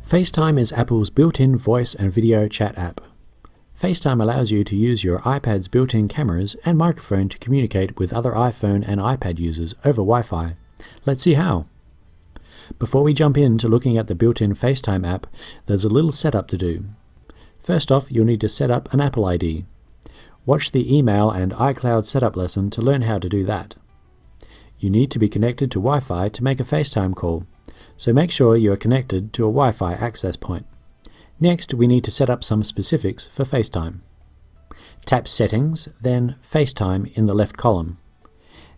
FaceTime is Apple's built-in voice and video chat app. FaceTime allows you to use your iPad's built-in cameras and microphone to communicate with other iPhone and iPad users over Wi-Fi. Let's see how. Before we jump into looking at the built-in FaceTime app, there's a little setup to do. First off, you'll need to set up an Apple ID. Watch the email and iCloud setup lesson to learn how to do that. You need to be connected to Wi-Fi to make a FaceTime call, so make sure you are connected to a Wi-Fi access point. Next, we need to set up some specifics for FaceTime. Tap Settings, then FaceTime in the left column.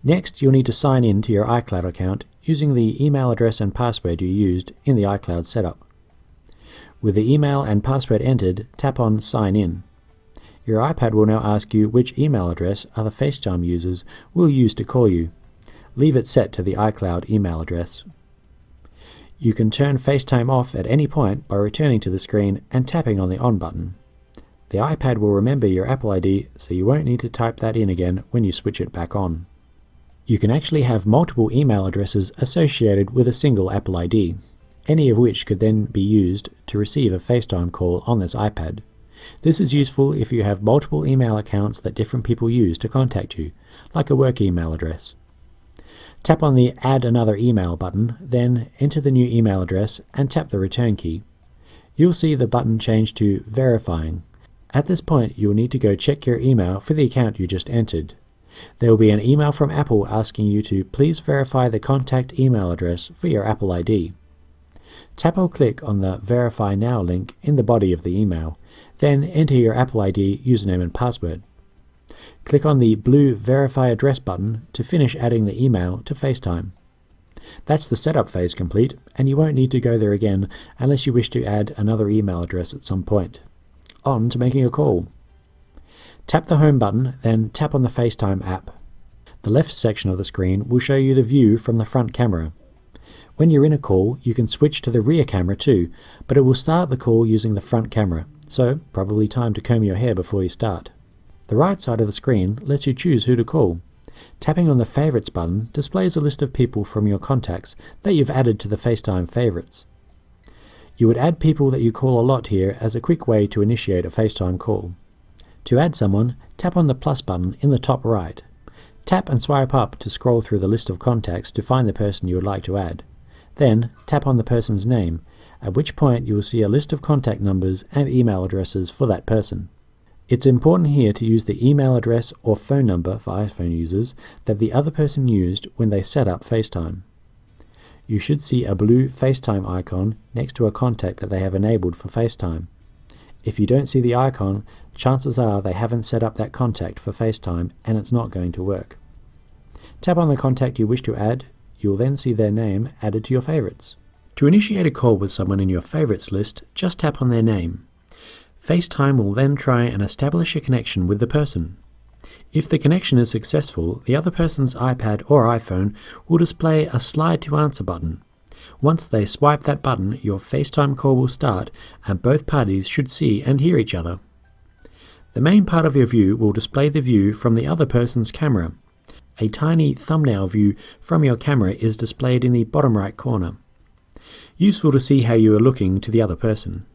Next, you'll need to sign in to your iCloud account using the email address and password you used in the iCloud setup. With the email and password entered, tap on Sign In. Your iPad will now ask you which email address other FaceTime users will use to call you. Leave it set to the iCloud email address. You can turn FaceTime off at any point by returning to the screen and tapping on the On button. The iPad will remember your Apple ID, so you won't need to type that in again when you switch it back on. You can actually have multiple email addresses associated with a single Apple ID, any of which could then be used to receive a FaceTime call on this iPad. This is useful if you have multiple email accounts that different people use to contact you, like a work email address. Tap on the Add Another Email button, then enter the new email address and tap the return key. You'll see the button change to Verifying. At this point, you'll need to go check your email for the account you just entered. There will be an email from Apple asking you to please verify the contact email address for your Apple ID. Tap or click on the Verify Now link in the body of the email, then enter your Apple ID username and password. Click on the blue Verify Address button to finish adding the email to FaceTime. That's the setup phase complete, and you won't need to go there again unless you wish to add another email address at some point. On to making a call. Tap the Home button, then tap on the FaceTime app. The left section of the screen will show you the view from the front camera. When you're in a call, you can switch to the rear camera too, but it will start the call using the front camera, so probably time to comb your hair before you start. The right side of the screen lets you choose who to call. Tapping on the Favorites button displays a list of people from your contacts that you've added to the FaceTime favorites. You would add people that you call a lot here as a quick way to initiate a FaceTime call. To add someone, tap on the plus button in the top right. Tap and swipe up to scroll through the list of contacts to find the person you would like to add. Then tap on the person's name, at which point you will see a list of contact numbers and email addresses for that person. It's important here to use the email address or phone number for iPhone users that the other person used when they set up FaceTime. You should see a blue FaceTime icon next to a contact that they have enabled for FaceTime. If you don't see the icon, chances are they haven't set up that contact for FaceTime and it's not going to work. Tap on the contact you wish to add. You'll then see their name added to your favorites. To initiate a call with someone in your favorites list, just tap on their name. FaceTime will then try and establish a connection with the person. If the connection is successful, the other person's iPad or iPhone will display a Slide to Answer button. Once they swipe that button, your FaceTime call will start and both parties should see and hear each other. The main part of your view will display the view from the other person's camera. A tiny thumbnail view from your camera is displayed in the bottom right corner. Useful to see how you are looking to the other person.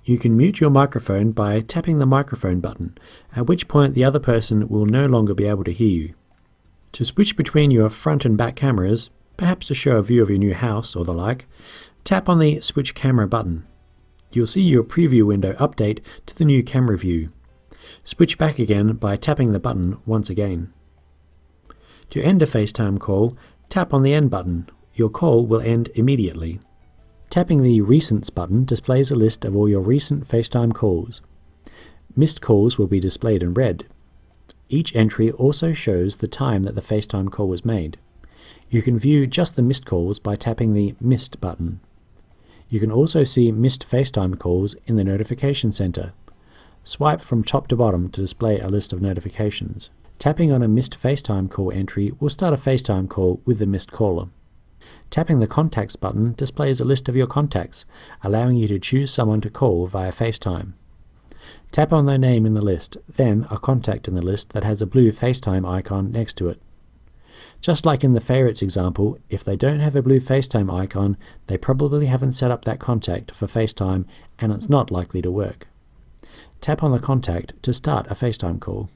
You can mute your microphone by tapping the microphone button, at which point the other person will no longer be able to hear you. To switch between your front and back cameras, perhaps to show a view of your new house or the like, tap on the Switch Camera button. You'll see your preview window update to the new camera view. Switch back again by tapping the button once again. To end a FaceTime call, tap on the End button. Your call will end immediately. Tapping the Recents button displays a list of all your recent FaceTime calls. Missed calls will be displayed in red. Each entry also shows the time that the FaceTime call was made. You can view just the missed calls by tapping the Missed button. You can also see missed FaceTime calls in the Notification Center. Swipe from top to bottom to display a list of notifications. Tapping on a missed FaceTime call entry will start a FaceTime call with the missed caller. Tapping the Contacts button displays a list of your contacts, allowing you to choose someone to call via FaceTime. Tap on their name in the list, then a contact in the list that has a blue FaceTime icon next to it. Just like in the favorites example, if they don't have a blue FaceTime icon, they probably haven't set up that contact for FaceTime and it's not likely to work. Tap on the contact to start a FaceTime call.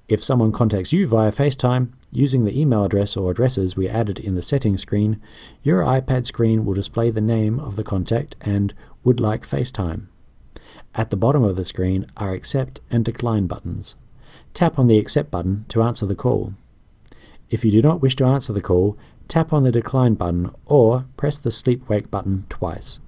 If someone contacts you via FaceTime, using the email address or addresses we added in the settings screen, your iPad screen will display the name of the contact and Would Like FaceTime. At the bottom of the screen are Accept and Decline buttons. Tap on the Accept button to answer the call. If you do not wish to answer the call, tap on the Decline button or press the Sleep Wake button twice.